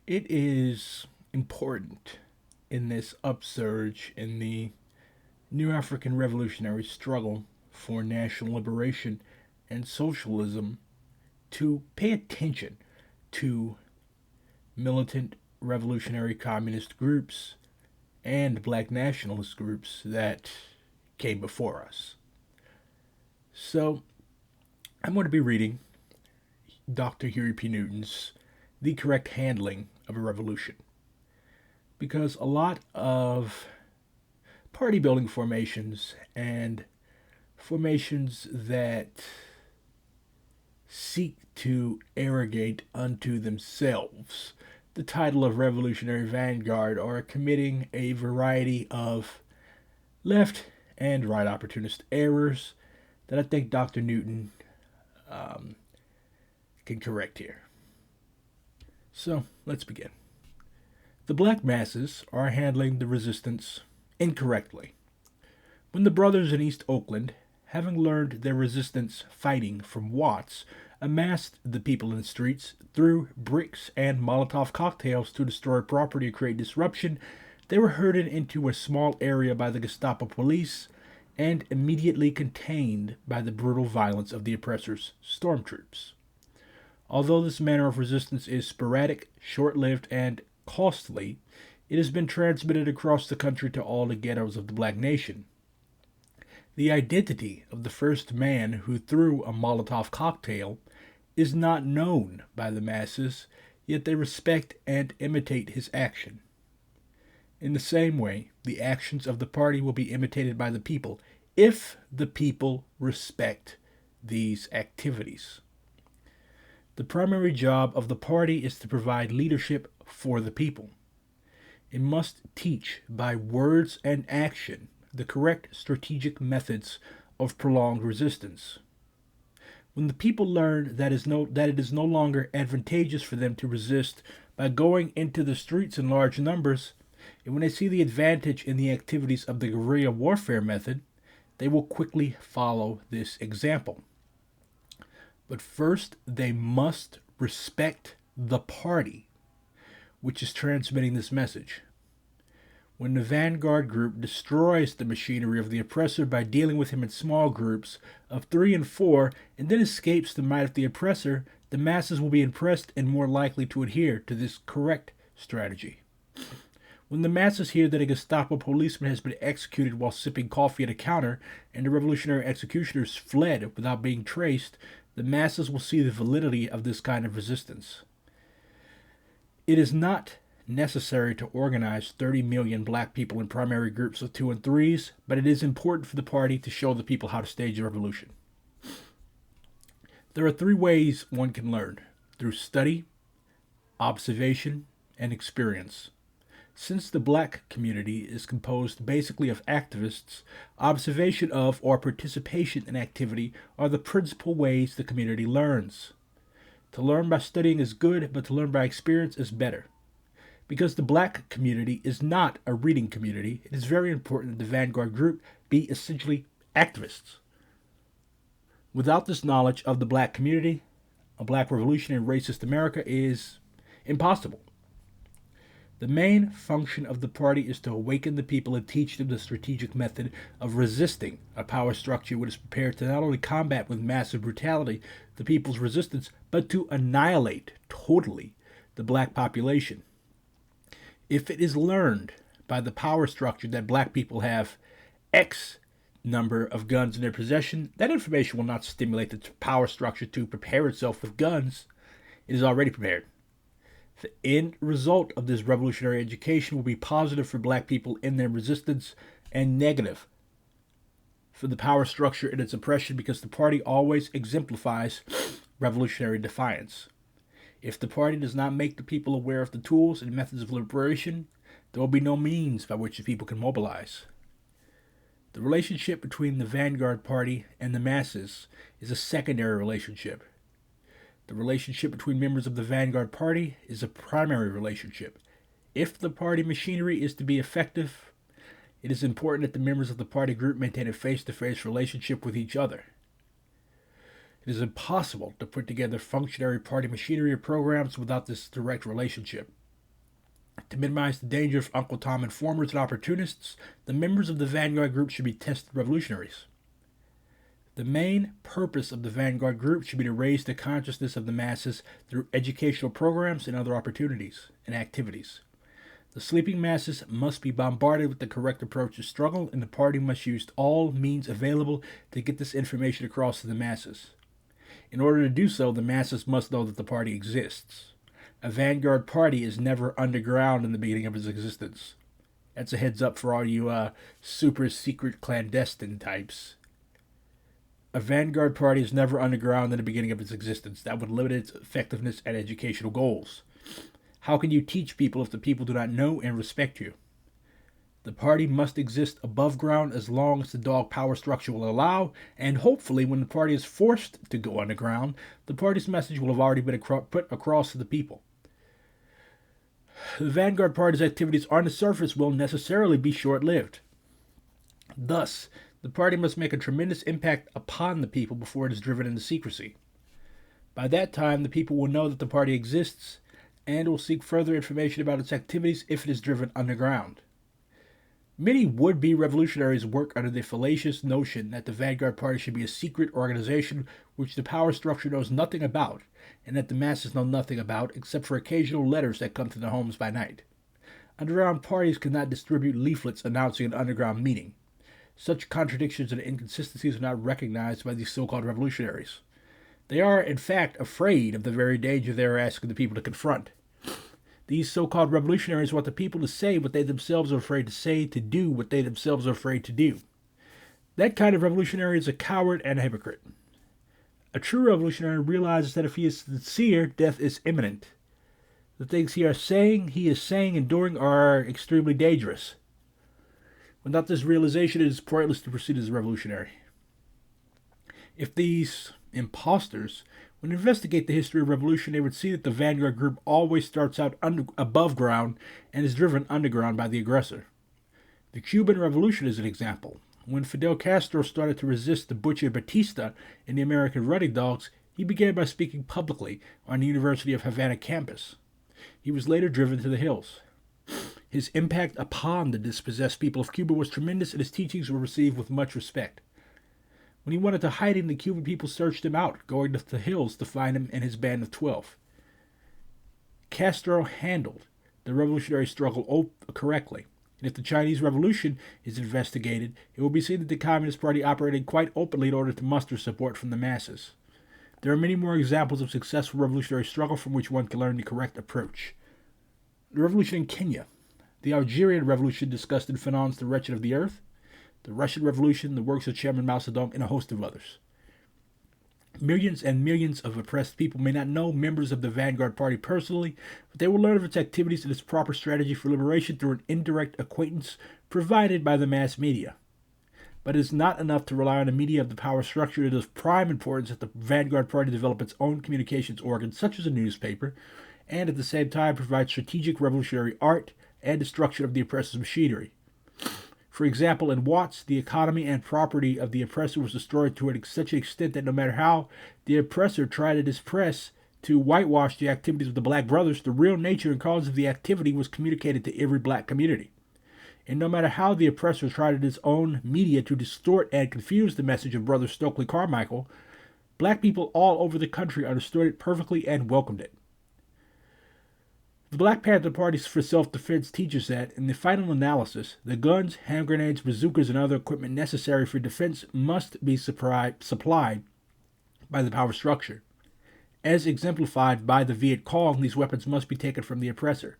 It is important in this upsurge in the new African revolutionary struggle for national liberation and socialism to pay attention to militant revolutionary communist groups and black nationalist groups that came before us. So, I'm going to be reading Dr. Huey P. Newton's The Correct Handling of a Revolution because a lot of party building formations and formations that seek to arrogate unto themselves the title of Revolutionary Vanguard are committing a variety of left and right opportunist errors that I think Dr. Newton um, can correct here. So let's begin. The black masses are handling the resistance incorrectly. When the brothers in East Oakland, having learned their resistance fighting from Watts, amassed the people in the streets, threw bricks and Molotov cocktails to destroy property and create disruption, they were herded into a small area by the Gestapo police and immediately contained by the brutal violence of the oppressors' stormtroops. Although this manner of resistance is sporadic, short lived, and costly, it has been transmitted across the country to all the ghettos of the black nation. The identity of the first man who threw a Molotov cocktail is not known by the masses, yet they respect and imitate his action. In the same way, the actions of the party will be imitated by the people if the people respect these activities. The primary job of the party is to provide leadership for the people. It must teach by words and action the correct strategic methods of prolonged resistance. When the people learn that it is no longer advantageous for them to resist by going into the streets in large numbers, and when they see the advantage in the activities of the guerrilla warfare method, they will quickly follow this example. But first, they must respect the party, which is transmitting this message. When the Vanguard group destroys the machinery of the oppressor by dealing with him in small groups of 3 and 4 and then escapes the might of the oppressor, the masses will be impressed and more likely to adhere to this correct strategy. When the masses hear that a Gestapo policeman has been executed while sipping coffee at a counter and the revolutionary executioners fled without being traced, the masses will see the validity of this kind of resistance. It is not necessary to organize 30 million black people in primary groups of 2 and 3s, but it is important for the party to show the people how to stage a revolution. There are 3 ways one can learn: through study, observation, and experience. Since the black community is composed basically of activists, observation of or participation in activity are the principal ways the community learns. To learn by studying is good, but to learn by experience is better. Because the black community is not a reading community, it is very important that the Vanguard group be essentially activists. Without this knowledge of the black community, a black revolution in racist America is impossible. The main function of the party is to awaken the people and teach them the strategic method of resisting a power structure which is prepared to not only combat with massive brutality the people's resistance, but to annihilate totally the black population. If it is learned by the power structure that black people have X number of guns in their possession, that information will not stimulate the power structure to prepare itself with guns. It is already prepared. The end result of this revolutionary education will be positive for black people in their resistance and negative for the power structure and its oppression, because the party always exemplifies revolutionary defiance. If the party does not make the people aware of the tools and methods of liberation, there will be no means by which the people can mobilize. The relationship between the Vanguard Party and the masses is a secondary relationship. The relationship between members of the Vanguard Party is a primary relationship. If the party machinery is to be effective, it is important that the members of the party group maintain a face-to-face relationship with each other. It is impossible to put together functionary party machinery or programs without this direct relationship. To minimize the danger of Uncle Tom informers and opportunists, the members of the Vanguard group should be tested revolutionaries. The main purpose of the Vanguard group should be to raise the consciousness of the masses through educational programs and other opportunities and activities. The sleeping masses must be bombarded with the correct approach to struggle, and the party must use all means available to get this information across to the masses. In order to do so, the masses must know that the party exists. A Vanguard party is never underground in the beginning of its existence. That's a heads up for all you super secret clandestine types. A Vanguard party is never underground in the beginning of its existence. That would limit its effectiveness and educational goals. How can you teach people if the people do not know and respect you? The party must exist above ground as long as the dog power structure will allow, and hopefully when the party is forced to go underground, the party's message will have already been put across to the people. The Vanguard Party's activities on the surface will necessarily be short-lived. Thus, the party must make a tremendous impact upon the people before it is driven into secrecy. By that time, the people will know that the party exists and will seek further information about its activities if it is driven underground. Many would-be revolutionaries work under the fallacious notion that the Vanguard Party should be a secret organization which the power structure knows nothing about, and that the masses know nothing about except for occasional letters that come to their homes by night. Underground parties cannot distribute leaflets announcing an underground meeting. Such contradictions and inconsistencies are not recognized by these so-called revolutionaries. They are, in fact, afraid of the very danger they are asking the people to confront. These so-called revolutionaries want the people to say what they themselves are afraid to say, to do what they themselves are afraid to do. That kind of revolutionary is a coward and a hypocrite. A true revolutionary realizes that if he is sincere, death is imminent. The things he is saying and doing are extremely dangerous. Without this realization, it is pointless to proceed as a revolutionary. If these imposters would investigate the history of revolution, they would see that the Vanguard group always starts out above ground and is driven underground by the aggressor. The Cuban Revolution is an example. When Fidel Castro started to resist the butcher Batista in the American Running Dogs, he began by speaking publicly on the University of Havana campus. He was later driven to the hills. His impact upon the dispossessed people of Cuba was tremendous, and his teachings were received with much respect. When he wanted to hide him, the Cuban people searched him out, going to the hills to find him and his band of 12. Castro handled the revolutionary struggle correctly, and if the Chinese Revolution is investigated, it will be seen that the Communist Party operated quite openly in order to muster support from the masses. There are many more examples of successful revolutionary struggle from which one can learn the correct approach. The revolution in Kenya, the Algerian Revolution discussed in Fanon's The Wretched of the Earth, the Russian Revolution, the works of Chairman Mao Zedong, and a host of others. Millions and millions of oppressed people may not know members of the Vanguard Party personally, but they will learn of its activities and its proper strategy for liberation through an indirect acquaintance provided by the mass media. But it is not enough to rely on the media of the power structure. It is of prime importance that the Vanguard Party develop its own communications organ, such as a newspaper, and at the same time provide strategic revolutionary art and destruction of the oppressor's machinery. For example, in Watts, the economy and property of the oppressor was destroyed to such an extent that no matter how the oppressor tried in his press to whitewash the activities of the Black Brothers, the real nature and cause of the activity was communicated to every black community. And no matter how the oppressor tried in his own media to distort and confuse the message of Brother Stokely Carmichael, black people all over the country understood it perfectly and welcomed it. The Black Panther Party for Self-Defense teaches that, in the final analysis, the guns, hand grenades, bazookas, and other equipment necessary for defense must be supplied by the power structure. As exemplified by the Viet Cong, these weapons must be taken from the oppressor.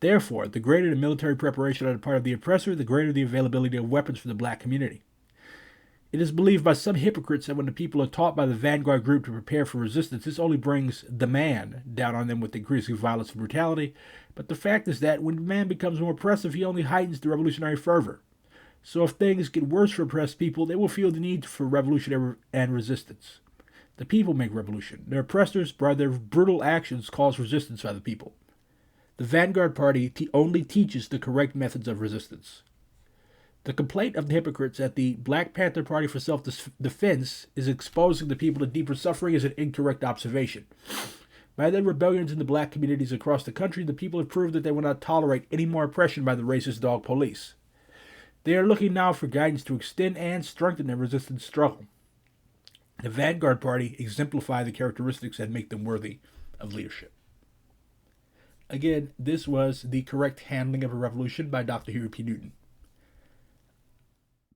Therefore, the greater the military preparation on the part of the oppressor, the greater the availability of weapons for the black community. It is believed by some hypocrites that when the people are taught by the Vanguard group to prepare for resistance, this only brings the man down on them with increasing violence and brutality. But the fact is that when the man becomes more oppressive, he only heightens the revolutionary fervor. So if things get worse for oppressed people, they will feel the need for revolution and resistance. The people make revolution. Their oppressors, by their brutal actions, cause resistance by the people. The Vanguard Party only teaches the correct methods of resistance. The complaint of the hypocrites at the Black Panther Party for Self-Defense is exposing the people to deeper suffering is an incorrect observation. By their rebellions in the black communities across the country, the people have proved that they will not tolerate any more oppression by the racist dog police. They are looking now for guidance to extend and strengthen their resistance struggle. The Vanguard Party exemplify the characteristics that make them worthy of leadership. Again, this was The Correct Handling of a Revolution by Dr. Huey P. Newton.